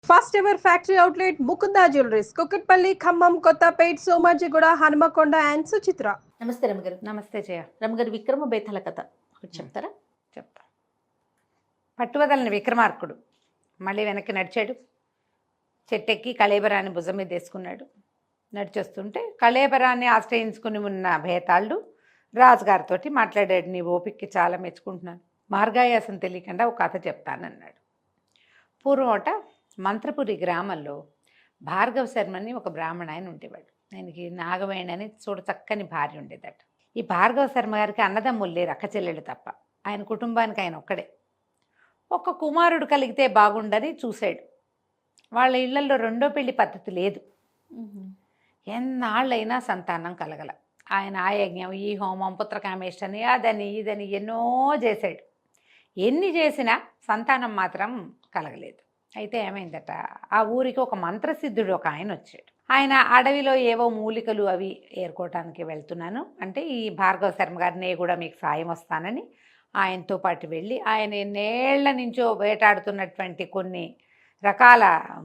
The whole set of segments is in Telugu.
First ever factory outlet Mukunda jewelleries Kukatpally Khammam Kothapet Somajiguda Hanamkonda and Suchitra. నమస్తే రమగారు. నమస్తే జయ. రమగారు, విక్రమ బేతాళ కథ ఒకటి చెప్తారా? చెప్తా. పట్టువదలని విక్రమార్కుడు మళ్ళీ వెనక్కి నడిచాడు. చెట్టెక్కి కళేబరాన్ని భుజం మీద వేసుకున్నాడు. నడిచొస్తుంటే కళేబరాన్ని ఆశ్రయించుకుని ఉన్న భేతాళుడు రాజుగారితో మాట్లాడాడు. నీ ఓపిక్కి చాలా మెచ్చుకుంటున్నాను. మార్గాయాసం తెలియకుండా ఒక కథ చెప్తానన్నాడు. పూర్వమట మంత్రపురి గ్రామంలో భార్గవ శర్మని ఒక బ్రాహ్మణ ఆయన ఉండేవాడు. ఆయనకి నాగవేణి అని చూడ చక్కని భార్య ఉండేదట. ఈ భార్గవ శర్మ గారికి అన్నదమ్ములు లేరు, అక్క చెల్లెళ్ళు తప్ప. ఆయన కుటుంబానికి ఆయన ఒక్కడే. ఒక కుమారుడు కలిగితే బాగుండని చూశాడు. వాళ్ళ ఇళ్లలో రెండో పెళ్లి పద్ధతి లేదు. ఎన్నాళ్ళైనా సంతానం కలగల. ఆయన ఆ యజ్ఞం, ఈ హోమం, పుత్రకామేష్టని, అదని ఇదని ఎన్నో చేశాడు. ఎన్ని చేసినా సంతానం మాత్రం కలగలేదు. అయితే ఏమైందట, ఆ ఊరికి ఒక మంత్రసిద్ధుడు ఒక ఆయన వచ్చాడు. ఆయన అడవిలో ఏవో మూలికలు అవి ఏరుకోవటానికి వెళ్తున్నాను అంటే, ఈ భార్గవ శర్మ గారిని కూడా మీకు సాయం వస్తానని ఆయనతో పాటు వెళ్ళి ఆయన ఎన్నేళ్ల నుంచో వేటాడుతున్నటువంటి కొన్ని రకాల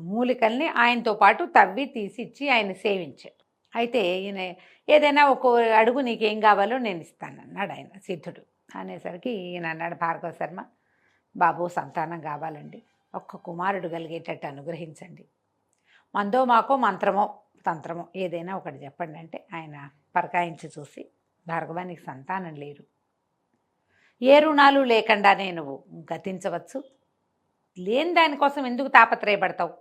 మూలికల్ని ఆయనతో పాటు తవ్వి తీసిచ్చి ఆయన సేవించాడు. అయితే ఈయన ఏదైనా ఒక అడుగు నీకేం కావాలో నేను ఇస్తానన్నాడు ఆయన సిద్ధుడు. అనేసరికి ఈయన అన్నాడు, భార్గవ శర్మ బాబు సంతానం కావాలండి, ఒక్క కుమారుడు కలిగేటట్టు అనుగ్రహించండి. మందో మాకో మంత్రమో తంత్రమో ఏదైనా ఒకటి చెప్పండి అంటే, ఆయన పరకాయించి చూసి, భార్గవానికి సంతానం లేరు, ఏ రుణాలు లేకుండానే నువ్వు గతించవచ్చు, లేని దానికోసం ఎందుకు తాపత్రయపడతావు,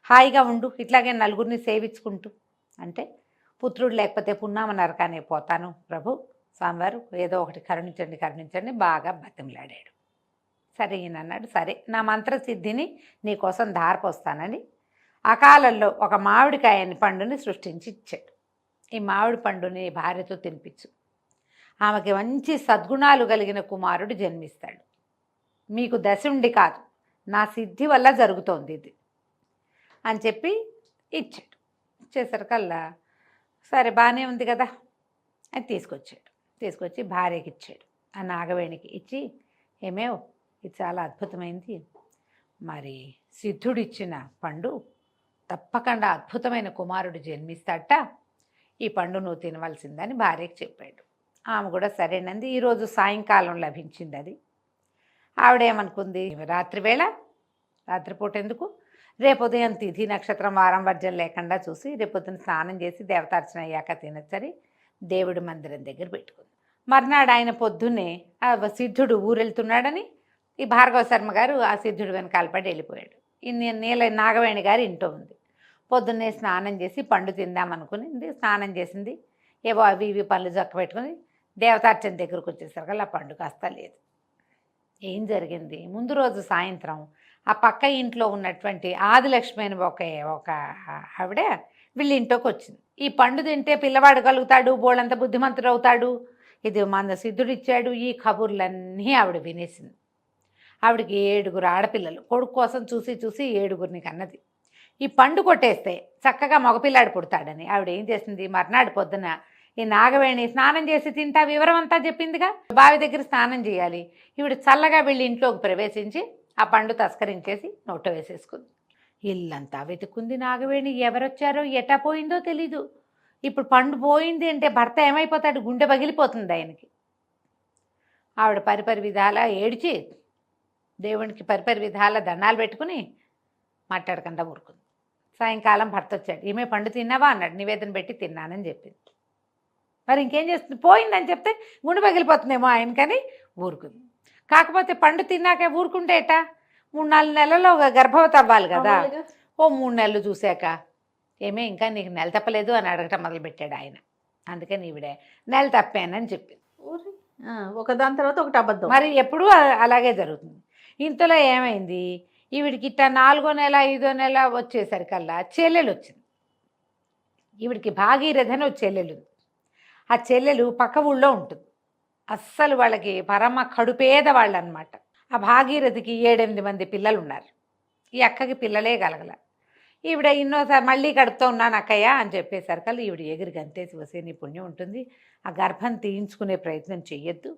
హాయిగా ఉండు, ఇట్లాగే నలుగురిని సేవించుకుంటూ అంటే, పుత్రుడు లేకపోతే పున్నామ నరకానే పోతాను ప్రభు, స్వామివారు ఏదో ఒకటి కరుణించండి కరుణించండి బాగా బతిమలాడాడు. సరే ఈయన అన్నాడు, సరే నా మంత్రసిద్ధిని నీకోసం ధారపోస్తానని అకాలంలో ఒక మామిడికాయని పండుని సృష్టించి ఇచ్చాడు. ఈ మామిడి పండుని భార్యతో తినిపించు, ఆమెకి మంచి సద్గుణాలు కలిగిన కుమారుడు జన్మిస్తాడు, మీకు దశ ఉండి కాదు నా సిద్ధి వల్ల జరుగుతోంది ఇది అని చెప్పి ఇచ్చాడు. ఇచ్చేసరికల్లా సరే బాగానే ఉంది కదా అని తీసుకొచ్చి భార్యకి ఇచ్చాడు. ఆ నాగవేణికి ఇచ్చి, ఏమేవ్ ఇది చాలా అద్భుతమైంది, మరి సిద్ధుడు ఇచ్చిన పండు తప్పకుండా అద్భుతమైన కుమారుడు జన్మిస్తాడట, ఈ పండు నువ్వు తినవలసిందని భార్యకి చెప్పాడు. ఆమె కూడా సరేనంది. ఈరోజు సాయంకాలం లభించింది అది. ఆవిడేమనుకుంది, రాత్రిపూట ఎందుకు, రేపు ఉదయం తిథి నక్షత్రం వారం వర్జం లేకుండా చూసి రేపొద్దున స్నానం చేసి దేవతార్చన అయ్యాక తినచ్చని దేవుడి మందిరం దగ్గర పెట్టుకుంది. మర్నాడు ఆయన పొద్దున్నే ఆ సిద్ధుడు ఊరెళ్తున్నాడని ఈ భార్గవ శర్మ గారు ఆ సిద్ధుడు వెనకాల పడి వెళ్ళిపోయాడు. ఈ నీల నాగవేణి గారు ఇంట్లో ఉంది. పొద్దున్నే స్నానం చేసి పండు తిందామనుకునింది, స్నానం చేసింది, ఏవో అవి ఇవి పళ్ళు చక్క పెట్టుకుని దేవతార్చన దగ్గరకు వచ్చేసరికి ఆ పండు కాస్త లేదు. ఏం జరిగింది, ముందు రోజు సాయంత్రం ఆ పక్క ఇంట్లో ఉన్నటువంటి ఆదిలక్ష్మి అని ఒక ఆవిడ వీళ్ళ ఇంట్లోకి వచ్చింది. ఈ పండు తింటే పిల్లవాడు కలుగుతాడు, బోళ్ళంత బుద్ధిమంతుడు అవుతాడు, ఇది మన సిద్ధుడు ఇచ్చాడు, ఈ కబుర్లన్నీ ఆవిడ వినేసింది. ఆవిడకి 7 ఆడపిల్లలు, కొడుకు కోసం చూసి 7 కన్నది. ఈ పండు కొట్టేస్తే చక్కగా మగపిల్లాడు పుడతాడని ఆవిడ ఏం చేసింది, మర్నాడు పొద్దున ఈ నాగవేణి స్నానం చేసి తింటా వివరం అంతా చెప్పిందిగా, బావి దగ్గర స్నానం చేయాలి, ఈవిడ చల్లగా వీళ్ళ ఇంట్లోకి ప్రవేశించి ఆ పండు తస్కరించేసి నోట్లో వేసేసుకుంది. ఇల్లంతా వెతుక్కుంది నాగవేణి, ఎవరొచ్చారో ఎటా పోయిందో తెలీదు. ఇప్పుడు పండు పోయింది అంటే భర్త ఏమైపోతాడు, గుండె పగిలిపోతుంది ఆయనకి. ఆవిడ పరిపరి విధాల ఏడ్చి దేవునికి పరిపరి విధాల దండాలు పెట్టుకుని మాట్లాడకుండా ఊరుకుంది. సాయంకాలం భర్త వచ్చాడు. ఈమె పండు తిన్నావా అన్నాడు. నివేదన పెట్టి తిన్నానని చెప్పింది. మరి ఇంకేం చేస్తుంది, పోయిందని చెప్తే గుండె పగిలిపోతుందేమో ఆయనకని ఊరుకుంది. కాకపోతే పండు తిన్నాక ఊరుకుంటే ఎటా, 3-4 నెలల్లో గర్భవతి అవ్వాలి కదా. ఓ 3 నెలలు చూశాక, ఏమే ఇంకా నీకు నెల తప్పలేదు అని అడగటం మొదలుపెట్టాడు ఆయన. అందుకని ఈవిడే నెల తప్పానని చెప్పింది. ఒకదాని తర్వాత ఒకటి అబద్ధం. మరి ఎప్పుడూ అలాగే జరుగుతుంది. ఇంతలో ఏమైంది, ఈవిడికి ఇట్లా 4వ నెల 5వ నెల వచ్చేసరికల్లా చెల్లెలు వచ్చింది. ఈవిడికి భాగీరథి అని ఒక చెల్లెలు ఉంది. ఆ చెల్లెలు పక్క ఊళ్ళో ఉంటుంది. అస్సలు వాళ్ళకి పరమ కడుపేద వాళ్ళు అనమాట. ఆ భాగీరథికి 7-8 మంది పిల్లలు ఉన్నారు. ఈ అక్కకి పిల్లలే కలగల. ఈవిడ ఇన్నోసారి మళ్ళీ కడుపుతో ఉన్నాను అక్కయ్య అని చెప్పేసరికల్లా ఈవిడ ఎగిరి గంతేసి వస్తే నీ పుణ్యం ఉంటుంది, ఆ గర్భం తీయించుకునే ప్రయత్నం చెయ్యొద్దు,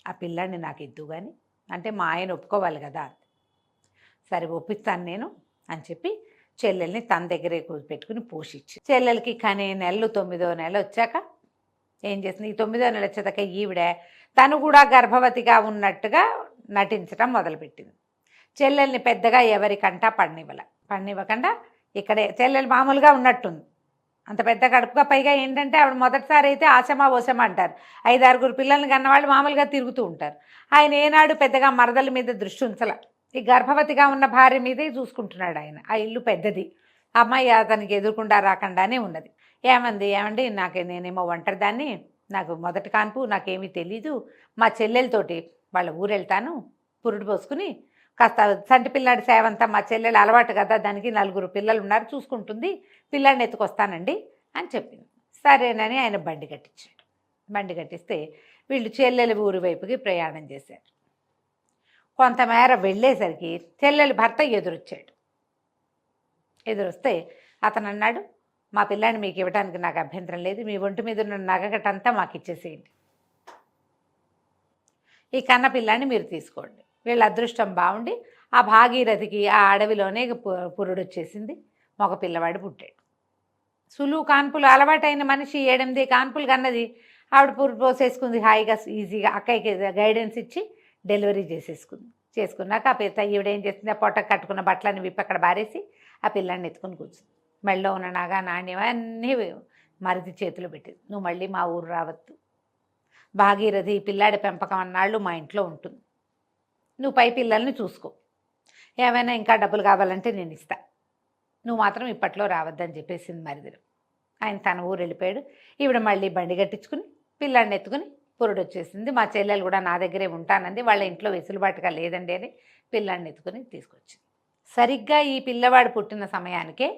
ఆ పిల్లాన్ని నాకు ఇద్దు కానీ అంటే మా ఆయన ఒప్పుకోవాలి కదా. సరే ఒప్పిస్తాను నేను అని చెప్పి చెల్లెల్ని తన దగ్గరే కూర్చోపెట్టుకుని పోషించి చెల్లెలకి కనే నెలలు 9వ నెల వచ్చాక ఏం చేసింది, ఈ 9వ నెల వచ్చేదాకా ఈవిడ తను కూడా గర్భవతిగా ఉన్నట్టుగా నటించడం మొదలుపెట్టింది. చెల్లెల్ని పెద్దగా ఎవరికంటా పడనివ్వకుండా ఇక్కడే చెల్లెలు మామూలుగా ఉన్నట్టుంది, అంత పెద్ద కడుపుగా. పైగా ఏంటంటే ఆవిడ మొదటిసారి అయితే ఆశమా ఓసమా అంటారు, 5-6 పిల్లల్ని కన్నవాళ్ళు మామూలుగా తిరుగుతూ ఉంటారు. ఆయన ఏనాడు పెద్దగా మరదల మీద దృష్టి ఉంచల, ఈ గర్భవతిగా ఉన్న భార్య మీదే చూసుకుంటున్నాడు ఆయన. ఆ ఇల్లు పెద్దది, అమ్మాయి అతనికి ఎదురుకుండా రాకుండానే ఉన్నది. ఏమండి నేనేమో ఒంటరిదాన్ని, నాకు మొదటి కాన్పు, నాకేమీ తెలీదు, మా చెల్లెలతోటి వాళ్ళ ఊరు వెళ్తాను, పురుడు పోసుకుని కాస్త సంటి పిల్లాడి సేవంతా మా చెల్లెలు అలవాటు కదా, దానికి 4 పిల్లలు ఉన్నారు, చూసుకుంటుంది, పిల్లాడిని ఎత్తుకొస్తానండి అని చెప్పింది. సరేనని ఆయన బండి కట్టించాడు. బండి కట్టిస్తే వీళ్ళు చెల్లెలు ఊరి వైపుకి ప్రయాణం చేశారు. కొంతమేర వెళ్ళేసరికి చెల్లెలు భర్త ఎదురొచ్చాడు. ఎదురొస్తే అతను అన్నాడు, మా పిల్లాన్ని మీకు ఇవ్వడానికి నాకు అభ్యంతరం లేదు, మీ ఒంటి మీద ఉన్న నగకటంతా మాకు ఇచ్చేసేయండి, ఈ కన్న పిల్లాన్ని మీరు తీసుకోండి. వీళ్ళ అదృష్టం బాగుండి ఆ భాగీరథికి ఆ అడవిలోనే పురుడు వచ్చేసింది, మగ పిల్లవాడు పుట్టాడు. సులువు కాన్పులు అలవాటైన మనిషి 7-8 కాన్పులు కన్నది. ఆవిడ పురుడు పోసేసుకుంది హాయిగా, ఈజీగా. అక్కయ్యకి గైడెన్స్ ఇచ్చి డెలివరీ చేసుకున్నాక ఆ పిల్ల ఈవిడేం చేసింది, ఆ పొట్ట కట్టుకున్న బట్టలని విప్పి అక్కడ బారేసి ఆ పిల్లాన్ని ఎత్తుకుని కూర్చుంది. మెళ్ళో ఉన్న నగ నాణ్యం అన్నీ మరిది చేతిలో పెట్టింది. నువ్వు మళ్ళీ మా ఊరు రావద్దు, భాగీరథి పిల్లాడి పెంపకం అన్నాళ్ళు మా ఇంట్లో ఉంటుంది, నువ్వు పై పిల్లల్ని చూసుకో, ఏమైనా ఇంకా డబ్బులు కావాలంటే నేను ఇస్తా, నువ్వు మాత్రం ఇప్పట్లో రావద్దని చెప్పేసింది మరిదిలో. ఆయన తన ఊరు వెళ్ళిపోయాడు. ఈవిడ మళ్ళీ బండి కట్టించుకుని పిల్లాడిని ఎత్తుకుని పురుడు వచ్చేసింది. మా చెల్లెలు కూడా నా దగ్గరే ఉంటానంది, వాళ్ళ ఇంట్లో వెసులుబాటుగా లేదండి అని పిల్లాడిని ఎత్తుకుని తీసుకొచ్చింది. సరిగ్గా ఈ పిల్లవాడు పుట్టిన సమయానికే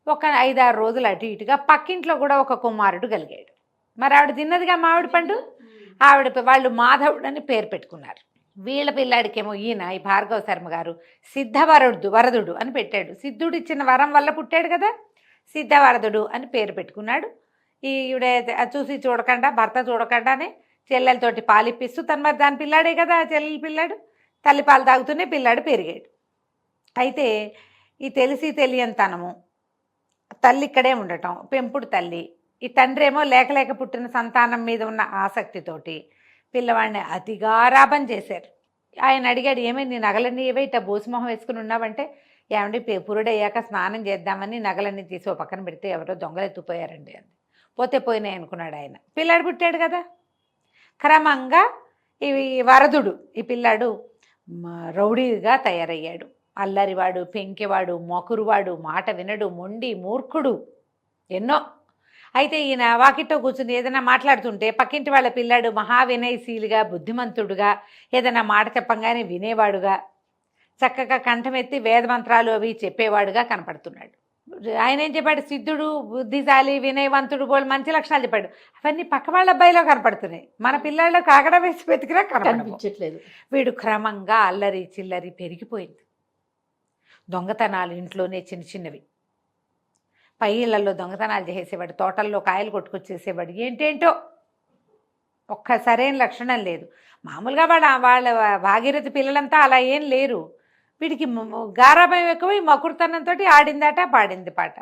ఒక 5-6 రోజులు అటు ఇటుగా పక్కింట్లో కూడా ఒక కుమారుడు కలిగాడు. మరి ఆవిడ తిన్నదిగా మామిడి పండు, వాళ్ళు మాధవుడు అని పేరు పెట్టుకున్నారు. వీళ్ళ పిల్లాడికేమో ఈయన ఈ భార్గవ శర్మ గారు వరదుడు అని పెట్టాడు. సిద్ధుడు ఇచ్చిన వరం వల్ల పుట్టాడు కదా, సిద్ధవరదుడు అని పేరు పెట్టుకున్నాడు. ఈవిడ చూసి చూడకుండా, భర్త చూడకుండానే చెల్లెలతోటి పాలిప్పిస్తూ మరి దాని పిల్లాడే కదా చెల్లెలి పిల్లాడు, తల్లి పాలు తాగుతూనే పిల్లాడు పెరిగాడు. అయితే ఈ తెలియనితనము, తల్లి ఇక్కడే ఉండటం, పెంపుడు తల్లి, ఈ తండ్రి ఏమో లేక పుట్టిన సంతానం మీద ఉన్న ఆసక్తితోటి పిల్లవాడిని అతిగారాభం చేశారు. ఆయన అడిగాడు, ఏమైంది నీ నగలన్నీ ఏవే ఇట్లా బోసిమొహం వేసుకుని ఉన్నావంటే, ఏమండి పురుడయ్యాక స్నానం చేద్దామని నగలన్నీ తీసి ఓ పక్కన పెడితే ఎవరో దొంగలు ఎత్తుపోయారండి అంది. పోయినాయి అనుకున్నాడు ఆయన. పిల్లాడు పుట్టాడు కదా. క్రమంగా వరదుడు ఈ పిల్లాడు రౌడీగా తయారయ్యాడు. అల్లరివాడు, పెంకివాడు, మొకురువాడు, మాట వినడు, మొండి, మూర్ఖుడు, ఎన్నో. అయితే ఈయన వాకిట్లో కూర్చుని ఏదైనా మాట్లాడుతుంటే పక్కింటి వాళ్ళ పిల్లాడు మహావినయశీలిగా, బుద్ధిమంతుడుగా, ఏదైనా మాట చెప్పంగానే వినేవాడుగా, చక్కగా కంఠమెత్తి వేదమంత్రాలు అవి చెప్పేవాడుగా కనపడుతున్నాడు. ఆయన ఏం చెప్పాడు, సిద్ధుడు బుద్ధిశాలి, వినయవంతుడు, బోళ్ళు మంచి లక్షణాలు చెప్పాడు. అవన్నీ పక్క వాళ్ళ అబ్బాయిలో కనపడుతున్నాయి, మన పిల్లల్లో కాగడ వేసి వెతికినా కనిపించట్లేదు. వీడు క్రమంగా అల్లరి చిల్లరి పెరిగిపోయింది. దొంగతనాలు ఇంట్లోనే చిన్నవి, పై ఇళ్లలో దొంగతనాలు చేసేవాడు, తోటల్లో కాయలు కొట్టుకొచ్చేసేవాడు, ఏంటేంటో ఒక్క సరైన లక్షణం లేదు. మామూలుగా వాళ్ళ భాగీరథి పిల్లలంతా అలా ఏం లేరు. వీడికి గారాభం ఎక్కువ, మకుడుతనంతో ఆడిందాట పాడింది పాట.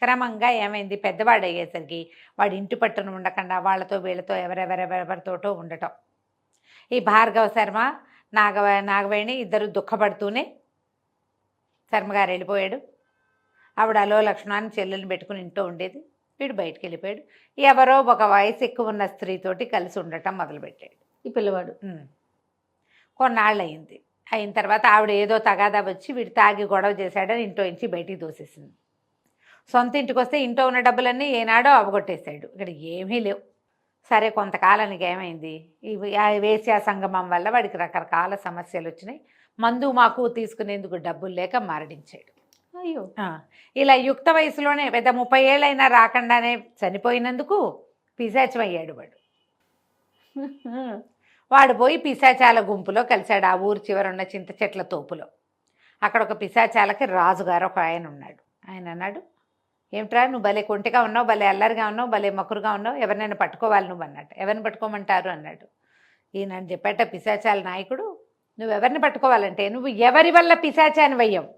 క్రమంగా ఏమైంది, పెద్దవాడు అయ్యేసరికి వాడు ఇంటి పట్టున ఉండకుండా వాళ్ళతో వీళ్ళతో ఎవరెవరితోటో ఉండటం. ఈ భార్గవ శర్మ నాగవేణి ఇద్దరు దుఃఖపడుతూనే శర్మగారు వెళ్ళిపోయాడు. ఆవిడ అలో లక్ష్మణాన్ని చెల్లెల్ని పెట్టుకుని ఇంట్లో ఉండేది. వీడు బయటికి వెళ్ళిపోయాడు. ఎవరో ఒక వయసు ఎక్కువ ఉన్న స్త్రీతోటి కలిసి ఉండటం మొదలుపెట్టాడు ఈ పిల్లవాడు. కొన్నాళ్ళు అయిన తర్వాత ఆవిడ ఏదో తగాదా వచ్చి వీడు తాగి గొడవ చేశాడని ఇంట్లో నుంచి బయటికి దోసేసింది. సొంత ఇంటికి వస్తే ఇంట్లో ఉన్న డబ్బులన్నీ ఏనాడో అవగొట్టేశాడు. ఇక్కడ ఏమీ లేవు. సరే కొంతకాలానికి ఏమైంది, ఈ వేశ్యా సంగమం వల్ల వాడికి రకరకాల సమస్యలు వచ్చినాయి. మందు మాకు తీసుకునేందుకు డబ్బులు లేక మరణించాడు. అయ్యో. ఇలా యుక్త వయసులోనే పెద్ద 30 ఏళ్ళైనా రాకుండానే చనిపోయినందుకు పిశాచం అయ్యాడు వాడు పోయి పిశాచాల గుంపులో కలిశాడు. ఆ ఊరు చివరున్న చింత చెట్ల తోపులో. అక్కడ ఒక పిశాచాలకి రాజుగారు ఒక ఆయన ఉన్నాడు. ఆయన అన్నాడు, ఏమిట్రా నువ్వు భలే కొంటిగా ఉన్నావు, భలే అల్లరిగా ఉన్నావు, భలే మకురుగా ఉన్నావు, ఎవరినైనా పట్టుకోవాలి నువ్వు అన్నట్టు. ఎవరిని పట్టుకోమంటారు అన్నాడు. ఈయన చెప్పేట పిశాచాల నాయకుడు, నువ్వెవరిని పట్టుకోవాలంటే నువ్వు ఎవరి వల్ల పిశాచాన్ని వయ్యవు,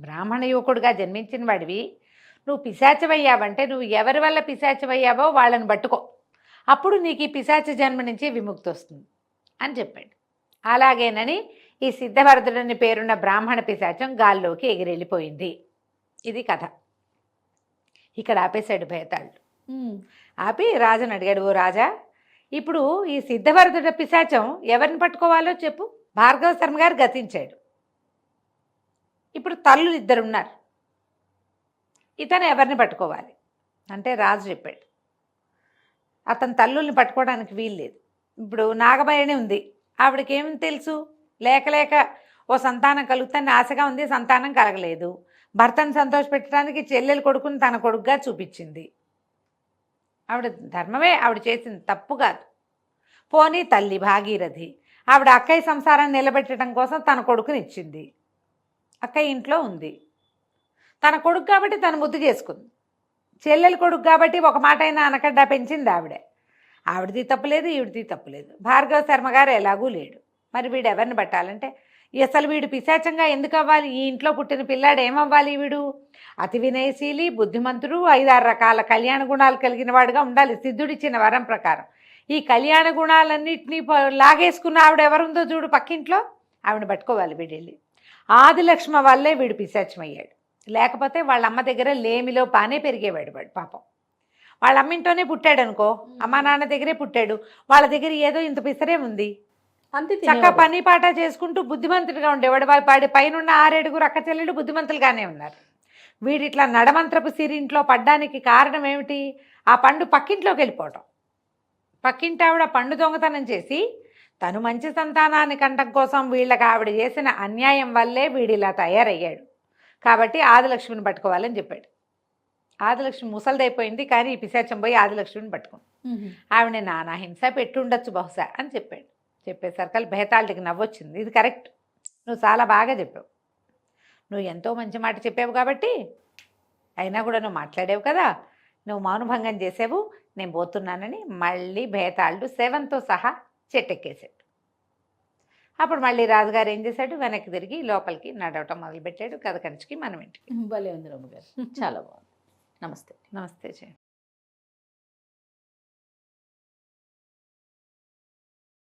బ్రాహ్మణ యువకుడుగా జన్మించిన వాడివి నువ్వు పిశాచమయ్యావంటే నువ్వు ఎవరి వల్ల పిశాచమయ్యావో వాళ్ళని పట్టుకో, అప్పుడు నీకు ఈ పిశాచ జన్మ నుంచి విముక్తి వస్తుంది అని చెప్పాడు. అలాగేనని ఈ సిద్ధభరతుడని పేరున్న బ్రాహ్మణ పిశాచం గాల్లోకి ఎగిరెళ్ళిపోయింది. ఇది కథ. ఇక్కడ ఆపేశాడు భేతాళుడు. ఆపి రాజుని అడిగాడు, ఓ రాజా, ఇప్పుడు ఈ సిద్ధభరతుడ పిశాచం ఎవరిని పట్టుకోవాలో చెప్పు. భార్గవ శర్మ గారు గతించాడు. ఇప్పుడు తల్లులు ఇద్దరున్నారు, ఇతను ఎవరిని పట్టుకోవాలి అంటే రాజు చెప్పాడు, అతని తల్లుల్ని పట్టుకోవడానికి వీలు లేదు. ఇప్పుడు నాగమయని ఉంది, ఆవిడకి ఏం తెలుసు, లేక లేక ఓ సంతానం కలుగుతాన్ని ఆశగా ఉంది, సంతానం కలగలేదు. భర్తను సంతోషపెట్టడానికి చెల్లెలు కొడుకుని తన కొడుకుగా చూపించింది. ఆవిడ ధర్మమే, ఆవిడ చేసింది తప్పు కాదు. పోనీ తల్లి భాగీరథి, ఆవిడ అక్కయ్య సంసారాన్ని నిలబెట్టడం కోసం తన కొడుకుని ఇచ్చింది. అక్కయ్య ఇంట్లో ఉంది, తన కొడుకు కాబట్టి తను ముద్దు చేసుకుంది. చెల్లెలు కొడుకు కాబట్టి ఒక మాట అయినా అనకడ్డా పెంచింది ఆవిడే. ఆవిడది తప్పులేదు, ఈవిడిది తప్పులేదు. భార్గవ శర్మ గారు ఎలాగూ లేడు. మరి వీడు ఎవరిని పట్టాలంటే అసలు వీడు పిశాచంగా ఎందుకు అవ్వాలి? ఈ ఇంట్లో పుట్టిన పిల్లాడు ఏమవ్వాలి? వీడు అతి వినయశీలి, బుద్ధిమంతుడు, 5-6 రకాల కళ్యాణ గుణాలు కలిగిన వాడుగా ఉండాలి సిద్ధుడిచ్చిన వరం ప్రకారం. ఈ కళ్యాణ గుణాలన్నింటినీ లాగేసుకున్న ఆవిడ ఎవరుందో చూడు పక్కింట్లో, ఆవిడ పట్టుకోవాలి వీడెళ్ళి. ఆదిలక్ష్మ వల్లే వీడు పిశాచమయ్యాడు. లేకపోతే వాళ్ళ అమ్మ దగ్గర లేమిలో పానే పెరిగేవాడు వాడు పాపం. వాళ్ళ అమ్మింటోనే పుట్టాడు అనుకో, అమ్మ నాన్న దగ్గరే పుట్టాడు, వాళ్ళ దగ్గర ఏదో ఇంత పిసరే ఉంది, అంతే చక్క పని పాట చేసుకుంటూ బుద్ధిమంతుడిగా ఉండేవాడు. వాడి పైన 6 అక్క చెల్లెలు బుద్ధిమంతులుగానే ఉన్నారు. వీడిట్లా నడమంత్రపు సిరింట్లో పడ్డానికి కారణం ఏమిటి? ఆ పండు పక్కింట్లోకి వెళ్ళిపోవటం. పక్కింటి ఆవిడ పండు దొంగతనం చేసి తను మంచి సంతానాన్ని కంటం కోసం వీళ్ళకి ఆవిడ చేసిన అన్యాయం వల్లే వీడిలా తయారయ్యాడు. కాబట్టి ఆదిలక్ష్మిని పట్టుకోవాలని చెప్పాడు. ఆదిలక్ష్మి ముసలిదైపోయింది, కానీ ఈ పిశాచం పోయి ఆదిలక్ష్మిని పట్టుకుంది. ఆవిడ నానా హింస పెట్టుండొచ్చు బహుశా అని చెప్పాడు. చెప్పేసరికి భేతాళుడికి నవ్వొచ్చింది. ఇది కరెక్ట్, నువ్వు చాలా బాగా చెప్పావు, నువ్వు ఎంతో మంచి మాట చెప్పావు కాబట్టి, అయినా కూడా నువ్వు మాట్లాడావు కదా, నువ్వు మౌనభంగం చేసావు, నేను పోతున్నానని మళ్ళీ భేతాళుడు శవంతో సహా చెట్టెక్కేశాడు. అప్పుడు మళ్ళీ రాజుగారు ఏం చేశాడు, వెనక్కి తిరిగి లోపలికి నడవటం మొదలుపెట్టాడు. కథ కంచికి మనం ఇంటికి. భలే ఉంది రమ్మ గారు, చాలా బాగుంది. నమస్తే. నమస్తే.